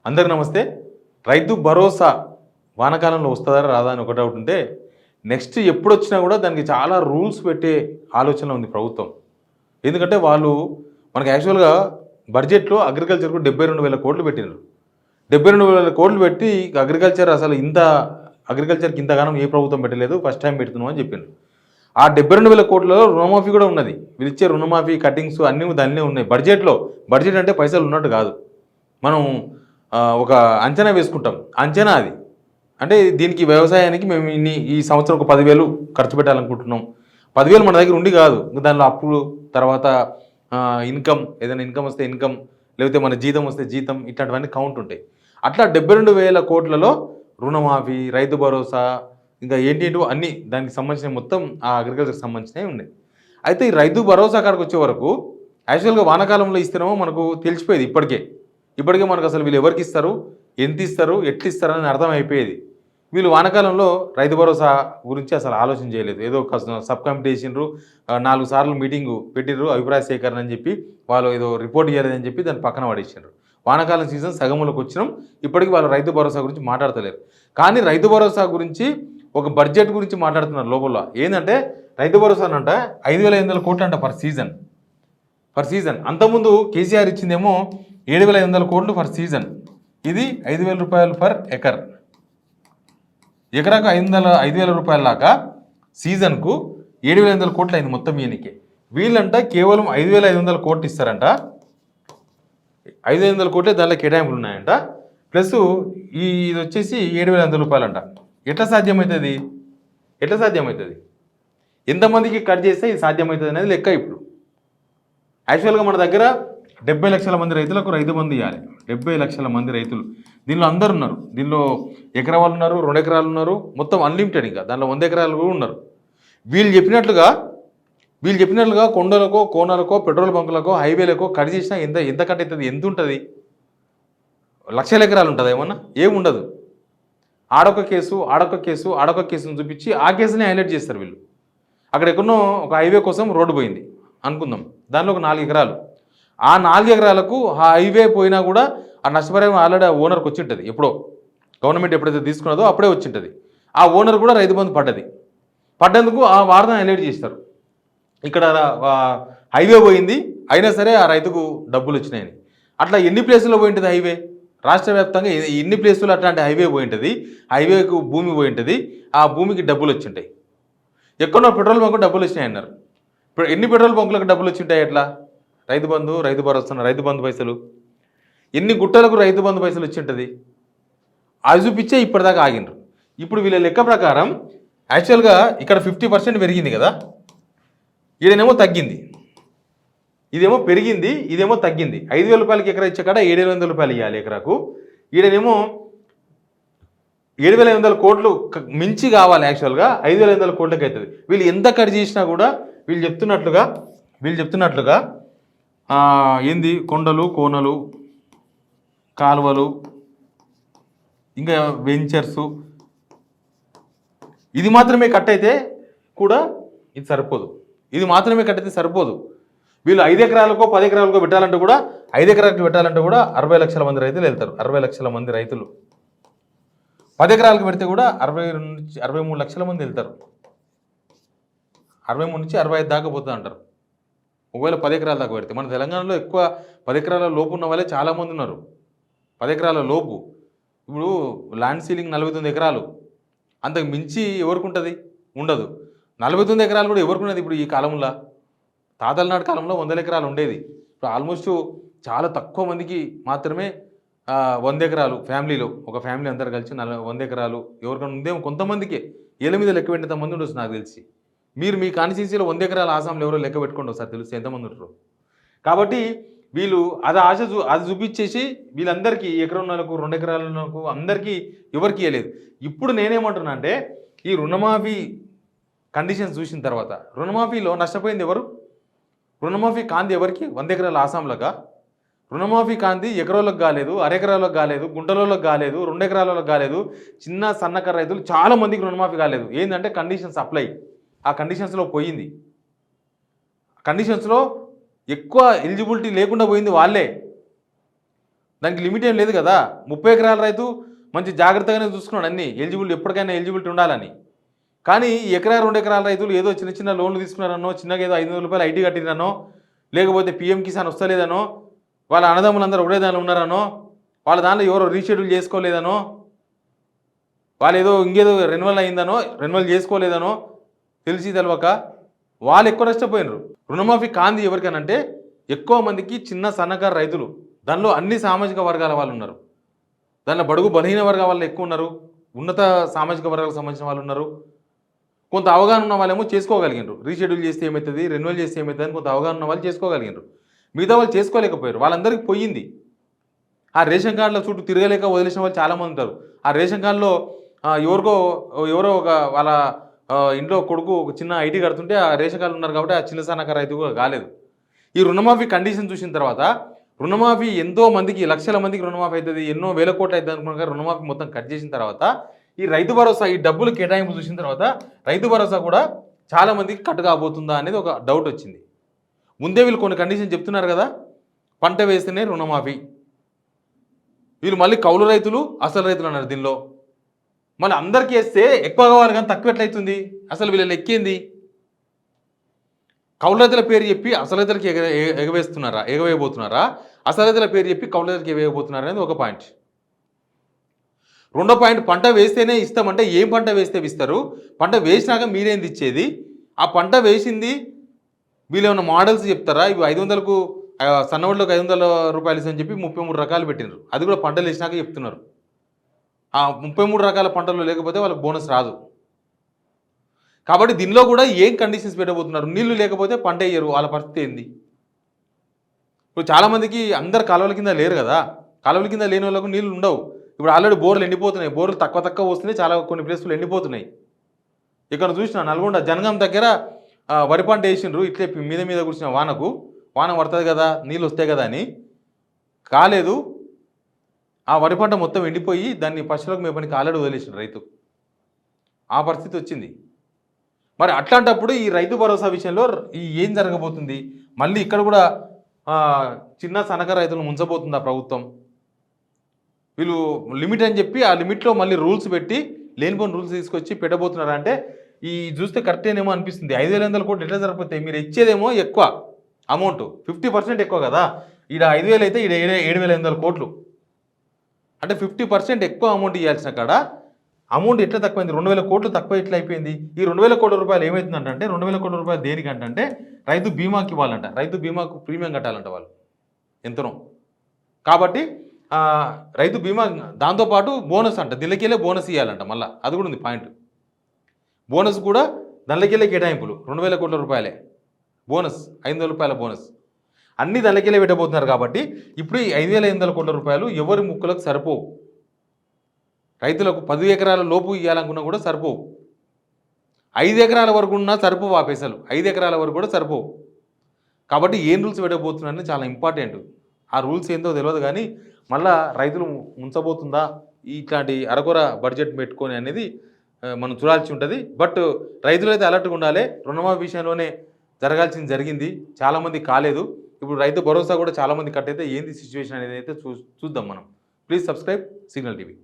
అందరికి నమస్తే. రైతు భరోసా వానాకాలంలో వస్తుందా రాదా అని ఒక డౌట్ ఉంటే, నెక్స్ట్ ఎప్పుడొచ్చినా కూడా దానికి చాలా రూల్స్ పెట్టే ఆలోచన ఉంది ప్రభుత్వం. ఎందుకంటే వాళ్ళు మనకు యాక్చువల్గా బడ్జెట్లో అగ్రికల్చర్కు 72,000 కోట్లు పెట్టినారు. 72,000 కోట్లు పెట్టి అగ్రికల్చర్ అసలు అగ్రికల్చర్కి ఇంతగానం ఏ ప్రభుత్వం పెట్టలేదు, ఫస్ట్ టైం పెడుతున్నాం అని చెప్పిండ్రు. ఆ 72,000 కోట్లలో రుణమాఫీ కూడా ఉన్నది. వీళ్ళు ఇచ్చే రుణమాఫీ కటింగ్స్ అన్నీ దానిలో ఉన్నాయి బడ్జెట్లో. బడ్జెట్ అంటే పైసలు ఉన్నట్టు కాదు, మనం ఒక అంచనా వేసుకుంటాం. అంచనా అది అంటే దీనికి వ్యవసాయానికి మేము ఈ సంవత్సరం ఒక 10,000 ఖర్చు పెట్టాలనుకుంటున్నాం. 10,000 మన దగ్గర ఉండి కాదు, దానిలో అప్పులు, తర్వాత ఇన్కమ్, ఏదైనా ఇన్కమ్ వస్తే ఇన్కమ్, లేకపోతే మన జీతం వస్తే జీతం, ఇట్లాంటివన్నీ కౌంట్ ఉంటాయి. అట్లా 72,000 కోట్లలో రుణమాఫీ, రైతు భరోసా, ఇంకా ఏంటేంటో అన్నీ దానికి సంబంధించిన మొత్తం ఆ అగ్రికల్చర్కి సంబంధించినవి ఉన్నాయి. అయితే ఈ రైతు భరోసా కాడికి వచ్చే వరకు యాక్చువల్గా వానాకాలంలో ఇస్తున్నామో మనకు తెలిసిపోయేది. ఇప్పటికే మనకు అసలు వీళ్ళు ఎవరికి ఇస్తారు, ఎంత ఇస్తారు, ఎట్లు ఇస్తారు అని అర్థమైపోయేది. వీళ్ళు వానాకాలంలో రైతు భరోసా గురించి అసలు ఆలోచన చేయలేదు. ఏదో ఒక సబ్ కమిటీ వేసిండ్రు, 4 సార్లు మీటింగు పెట్టిండ్రు, అభిప్రాయ సేకరణ అని చెప్పి వాళ్ళు ఏదో రిపోర్ట్ చేయలేదని చెప్పి దాన్ని పక్కన పడేసిండ్రు. వానాకాలం సీజన్ సగంలోకి వచ్చినాం, ఇప్పటికీ వాళ్ళు రైతు భరోసా గురించి మాట్లాడతలేరు. కానీ రైతు భరోసా గురించి ఒక బడ్జెట్ గురించి మాట్లాడుతున్నారు లోపల. ఏంటంటే రైతు భరోసా అంట 5,500 కోట్లు అంట పర్ సీజన్. అంతకుముందు కేసీఆర్ ఇచ్చిందేమో 7,500 కోట్లు పర్ సీజన్. ఇది 5,000 రూపాయలు పర్ ఎకరాకు 5,000 రూపాయల దాకా సీజన్కు 7,500 కోట్లు అయింది మొత్తం ఈయనకి. వీళ్ళంట కేవలం 5,500 కోట్లు ఇస్తారంట. 5,500 కోట్లే దానిలో కేటాయింపులు ఉన్నాయంట. ప్లస్ ఇది వచ్చేసి 7,500 రూపాయలు అంట. ఎట్లా సాధ్యమవుతుంది? ఎంతమందికి కట్ చేస్తే ఇది సాధ్యమవుతుంది అనేది లెక్క. ఇప్పుడు యాక్చువల్గా మన దగ్గర 70 లక్షల మంది రైతులకు రైతు బంధు ఇవ్వాలి. 70 లక్షల మంది రైతులు, దీనిలో అందరు ఉన్నారు. దీనిలో ఎకరా వాళ్ళు ఉన్నారు, 2 ఎకరాలు ఉన్నారు, మొత్తం అన్లిమిటెడ్. ఇంకా దానిలో 100 ఎకరాలు కూడా ఉన్నారు. వీళ్ళు చెప్పినట్లుగా కొండలకో, కోనలకో, పెట్రోల్ బంకులకో, హైవేలకో కట్ చేసినా ఎంత కట్ అవుతుంది? ఎంత ఉంటుంది? లక్షల ఎకరాలు ఉంటుంది ఏమన్నా? ఏముండదు. ఆడొక కేసును చూపించి ఆ కేసుని హైలైట్ చేస్తారు వీళ్ళు. అక్కడ ఎక్కడో ఒక హైవే కోసం రోడ్డు పోయింది అనుకుందాం, దానిలో ఒక 4 ఎకరాలు. ఆ 4 ఎకరాలకు ఆ హైవే పోయినా కూడా ఆ నష్టపరిహారం ఆల్రెడీ ఆ ఓనర్కి వచ్చి ఉంటుంది. ఎప్పుడో గవర్నమెంట్ ఎప్పుడైతే తీసుకున్నదో అప్పుడే వచ్చి ఉంటుంది. ఆ ఓనర్ కూడా రైతు బంధు పడ్డందుకు ఆ వార్తను హైలైట్ చేస్తారు. ఇక్కడ హైవే పోయింది, అయినా సరే ఆ రైతుకు డబ్బులు వచ్చినాయని. అట్లా ఎన్ని ప్లేసుల్లో పోయి ఉంటుంది హైవే? రాష్ట్ర వ్యాప్తంగా ఎన్ని ప్లేసులు అట్లాంటి హైవే పోయి ఉంటుంది, హైవేకు భూమి పోయి ఉంటుంది, ఆ భూమికి డబ్బులు వచ్చి ఉంటాయి. ఎక్కడో పెట్రోల్ బంకు డబ్బులు వచ్చినాయి అన్నారు. ఇప్పుడు ఎన్ని పెట్రోల్ బంకులకు డబ్బులు వచ్చి ఉంటాయి? ఎట్లా? రైతు బంధు, రైతు భరోసా, రైతు బంధు పైసలు, ఎన్ని గుట్టలకు రైతు బంధు పైసలు వచ్చి ఉంటుంది? అది చూపించే ఇప్పటిదాకా ఆగినరు. ఇప్పుడు వీళ్ళ లెక్క ప్రకారం యాక్చువల్గా ఇక్కడ 50% పెరిగింది కదా, ఈడనేమో తగ్గింది, ఇదేమో పెరిగింది, ఇదేమో తగ్గింది. 5,000 రూపాయలకి ఎకరా ఇచ్చే కాడ 7,500 రూపాయలు ఇవ్వాలి ఎకరాకు. ఈడనేమో 7,500 కోట్లు మించి కావాలి. యాక్చువల్గా 5,500 కోట్లకి అవుతుంది. వీళ్ళు ఎంత కట్ చేసినా కూడా వీళ్ళు చెప్తున్నట్లుగా ఏంది, కొండలు, కోనలు, కాలువలు, ఇంకా వెంచర్సు, ఇది మాత్రమే కట్ అయితే కూడా ఇది సరిపోదు. వీళ్ళు 5 ఎకరాలకో 10 ఎకరాలకో పెట్టాలంటే కూడా 5 ఎకరాలకు పెట్టాలంటే కూడా 60 లక్షల మంది రైతులు వెళ్తారు. 60 లక్షల మంది రైతులు 10 ఎకరాలకు పెడితే కూడా 63 లక్షల మంది వెళ్తారు. 63 నుంచి 65 దాకా పోతుంది అంటారు. ఒకవేళ 10 ఎకరాల దాకా పెడితే. మన తెలంగాణలో ఎక్కువ 10 ఎకరాల లోపు ఉన్న వాళ్ళే చాలామంది ఉన్నారు. 10 ఎకరాల లోపు. ఇప్పుడు ల్యాండ్ సీలింగ్ 49 ఎకరాలు, అంతకు మించి ఎవరికి ఉంటుంది? ఉండదు. 49 ఎకరాలు కూడా ఎవరికి ఉన్నది ఇప్పుడు ఈ కాలంలో? తాతల నాటి కాలంలో 100 ఎకరాలు ఉండేది. ఇప్పుడు ఆల్మోస్ట్ చాలా తక్కువ మందికి మాత్రమే 100 ఎకరాలు. ఫ్యామిలీలో ఒక ఫ్యామిలీ అందరు కలిసి 100 ఎకరాలు ఎవరికైనా ఉందేమో కొంతమందికే. ఏళ్ళ మీద లెక్క పెట్టేంత మంది ఉండొచ్చు నాకు తెలిసి. మీరు మీ కాన్స్టిట్యున్సీలో 100 ఎకరాల ఆసాంలో ఎవరో లెక్క పెట్టుకోండి ఒకసారి, తెలిసి ఎంతమంది ఉంటారు. కాబట్టి వీళ్ళు అది చూపించేసి వీళ్ళందరికీ ఎకరంన్నరకు 2 ఎకరాలకు అందరికీ ఎవరికి ఇవ్వలేదు. ఇప్పుడు నేనేమంటున్నా అంటే ఈ రుణమాఫీ కండిషన్స్ చూసిన తర్వాత రుణమాఫీలో నష్టపోయింది ఎవరు? రుణమాఫీ కాంది ఎవరికి? 100 ఎకరాల ఆసాంలోగా. రుణమాఫీ కాంది ఎకరాలకు కాలేదు, అరెకరాలకు కాలేదు, గుంటలకు కాలేదు, 2 ఎకరాలకు కాలేదు. చిన్న సన్నకారు రైతులు చాలా మందికి రుణమాఫీ కాలేదు. ఏంటంటే కండిషన్స్ అప్లై, ఆ కండిషన్స్లో పోయింది. కండిషన్స్లో ఎక్కువ ఎలిజిబిలిటీ లేకుండా పోయింది వాళ్ళే. దానికి లిమిట్ ఏం లేదు కదా. 30 ఎకరాల రైతు మంచి జాగ్రత్తగానే చూసుకున్నాడు అన్నీ ఎప్పటికైనా ఎలిజిబిలిటీ ఉండాలని. కానీ ఈ ఎకరా 2 ఎకరాల రైతులు ఏదో చిన్న చిన్న లోన్లు తీసుకున్నారనో, చిన్నగా ఏదో 500 రూపాయలు ఐటీ కట్టిరనో, లేకపోతే పీఎం కిసాన్ వస్తలేదనో, వాళ్ళ అన్నదమ్ములందరూ ఒకటే దానిలో ఉన్నారనో, వాళ్ళ దాంట్లో ఎవరో రీషెడ్యూల్ చేసుకోలేదనో, వాళ్ళు ఏదో ఇంకేదో రెన్యువల్ అయిందనో, రెన్యువల్ చేసుకోలేదనో తెలిసి తెలవక వాళ్ళు ఎక్కువ నష్టపోయినారు. రుణమాఫీ కాంది ఎవరికనంటే ఎక్కువ మందికి చిన్న సన్నకారు రైతులు, దానిలో అన్ని సామాజిక వర్గాల వాళ్ళు ఉన్నారు. దానిలో బడుగు బలహీన వర్గాల వాళ్ళు ఎక్కువ ఉన్నారు, ఉన్నత సామాజిక వర్గాలకు సంబంధించిన వాళ్ళు ఉన్నారు. కొంత అవగాహన ఉన్న వాళ్ళేమో చేసుకోగలిగినారు. రీషెడ్యూల్ చేస్తే ఏమవుతుంది, రెన్యువల్ చేస్తే ఏమవుతుంది అని కొంత అవగాహన ఉన్న వాళ్ళు చేసుకోగలిగినారు. మిగతా వాళ్ళు చేసుకోలేకపోయారు. వాళ్ళందరికీ పోయింది. ఆ రేషన్ కార్డుల చుట్టూ తిరగలేక వదిలేసిన వాళ్ళు చాలామంది ఉంటారు. ఆ రేషన్ కార్డులో ఎవరో ఒక వాళ్ళ ఇంట్లో కొడుకు ఒక చిన్న ఐటీ కడుతుంటే ఆ రేషన్ కార్డులు ఉన్నారు కాబట్టి ఆ చిన్న సన్నకారు రైతు కూడా కాలేదు. ఈ రుణమాఫీ కండిషన్ చూసిన తర్వాత రుణమాఫీ ఎంతో మందికి, లక్షల మందికి రుణమాఫీ అవుతుంది, ఎన్నో వేల కోట్లు అవుతుంది అనుకున్నాక రుణమాఫీ మొత్తం కట్ చేసిన తర్వాత ఈ రైతు భరోసా, ఈ డబ్బులు కేటాయింపు చూసిన తర్వాత రైతు భరోసా కూడా చాలా మందికి కట్ కాబోతుందా అనేది ఒక డౌట్ వచ్చింది. ముందే వీళ్ళు కొన్ని కండిషన్ చెప్తున్నారు కదా, పంట వేస్తేనే రుణమాఫీ, వీళ్ళు మళ్ళీ కౌలు రైతులు అసలు రైతులు అన్నారు. దీనిలో మళ్ళీ అందరికీ వేస్తే ఎక్కువ కావాలి కానీ తక్కువ ఎట్లయితుంది? అసలు వీళ్ళు ఎక్కింది కౌలు రైతుల పేరు చెప్పి అసలు రైతులకి ఎగవేయబోతున్నారా, అసలు రైతుల పేరు చెప్పి కౌలు రైతులకి ఎగవేయబోతున్నారా అనేది ఒక పాయింట్. రెండో పాయింట్, పంట వేస్తేనే ఇస్తామంటే ఏం పంట వేస్తే ఇస్తారు? పంట వేసినాక మీరేంది ఇచ్చేది? ఆ పంట వేసింది వీళ్ళు ఏమైనా మోడల్స్ చెప్తారా? ఇవి 500కు సన్నవడ్లకు 500 రూపాయలు అని చెప్పి 33 రకాలు పెట్టినారు. అది కూడా పంటలు వేసినాక చెప్తున్నారు. ఆ 33 రకాల పంటలు లేకపోతే వాళ్ళకి బోనస్ రాదు. కాబట్టి దీనిలో కూడా ఏం కండిషన్స్ పెట్టబోతున్నారు? నీళ్లు లేకపోతే పంట వేయరు, వాళ్ళ పరిస్థితి ఏంది? ఇప్పుడు చాలామందికి అందరు కాలువల కింద లేరు కదా, కాలువల కింద లేని వాళ్ళకు నీళ్ళు ఉండవు. ఇప్పుడు ఆల్రెడీ బోర్లు ఎండిపోతున్నాయి, బోర్లు తక్కువ వస్తున్నాయి, చాలా కొన్ని ప్లేసులు ఎండిపోతున్నాయి. ఇక్కడ చూసిన నల్గొండ జనగాం దగ్గర వరి పంట వేసిండ్రు, ఇట్లే మీద కూర్చున్న వాన పడుతుంది కదా, నీళ్ళు వస్తాయి కదా అని కాలేదు. ఆ వరి పంట మొత్తం ఎండిపోయి దాన్ని పశువులకు మేపనికి ఆల్రెడీ వదిలేసిన రైతు. ఆ పరిస్థితి వచ్చింది. మరి అట్లాంటప్పుడు ఈ రైతు భరోసా విషయంలో ఏం జరగబోతుంది? మళ్ళీ ఇక్కడ కూడా చిన్న సన్నకారు రైతులను ముంచబోతుందా ప్రభుత్వం? వీళ్ళు లిమిట్ అని చెప్పి ఆ లిమిట్లో మళ్ళీ రూల్స్ పెట్టి లేనిపోయిన రూల్స్ తీసుకొచ్చి పెట్టబోతున్నారా అంటే ఈ చూస్తే కరెక్టేనేమో అనిపిస్తుంది. 5,500 కోట్లు ఎట్లా సరిపోతాయి? మీరు ఇచ్చేదేమో ఎక్కువ అమౌంట్, 50% ఎక్కువ కదా. ఈడ 5,000 అయితే ఈడ 7,500 కోట్లు అంటే 50% ఎక్కువ అమౌంట్ ఇవ్వాల్సిన కాడ అమౌంట్ ఎట్లా తక్కువైంది? 2,000 కోట్లు తక్కువ ఎట్లా అయిపోయింది? ఈ 2,000 కోట్ల రూపాయలు ఏమవుతుందంటే 2,000 కోట్ల రూపాయలు దేనికంటే రైతు బీమాకి ఇవ్వాలంట, రైతు బీమాకు ప్రీమియం కట్టాలంట వాళ్ళు ఎంతనో. కాబట్టి రైతు బీమా దాంతోపాటు బోనస్ అంట, దిల్లకెళ్ళే బోనస్ ఇవ్వాలంట. మళ్ళీ అది కూడా ఉంది పాయింట్. బోనస్ కూడా దానికెళ్ళే కేటాయింపులు 2,000 కోట్ల రూపాయలే బోనస్, 500 రూపాయల బోనస్ అన్నీ దానికెళ్ళే పెట్టబోతున్నారు. కాబట్టి ఇప్పుడు ఈ 5,500 కోట్ల రూపాయలు ఎవరి ముక్కులకు సరిపోవు. రైతులకు 10 ఎకరాల లోపు ఇవ్వాలనుకున్నా కూడా సరిపోవు. 5 ఎకరాల వరకు ఉన్నా సరిపోవు. ఆ పైసలు 5 ఎకరాల వరకు కూడా సరిపోవు. కాబట్టి ఏం రూల్స్ పెట్టబోతున్నారని చాలా ఇంపార్టెంట్. ఆ రూల్స్ ఏందో తెలియదు కానీ మళ్ళా రైతులు ముంచబోతుందా ఇట్లాంటి అరకొర బడ్జెట్ పెట్టుకొని అనేది మనం చూడాల్సి ఉంటుంది. బట్ రైతులు అయితే అలర్ట్గా ఉండాలి. రుణమాఫీ విషయంలోనే జరగాల్సింది జరిగింది, చాలామంది కాలేదు. ఇప్పుడు రైతు భరోసా కూడా చాలామంది కట్ అయితే ఏంది సిచ్యువేషన్ అనేది అయితే చూద్దాం మనం. Please subscribe signal TV.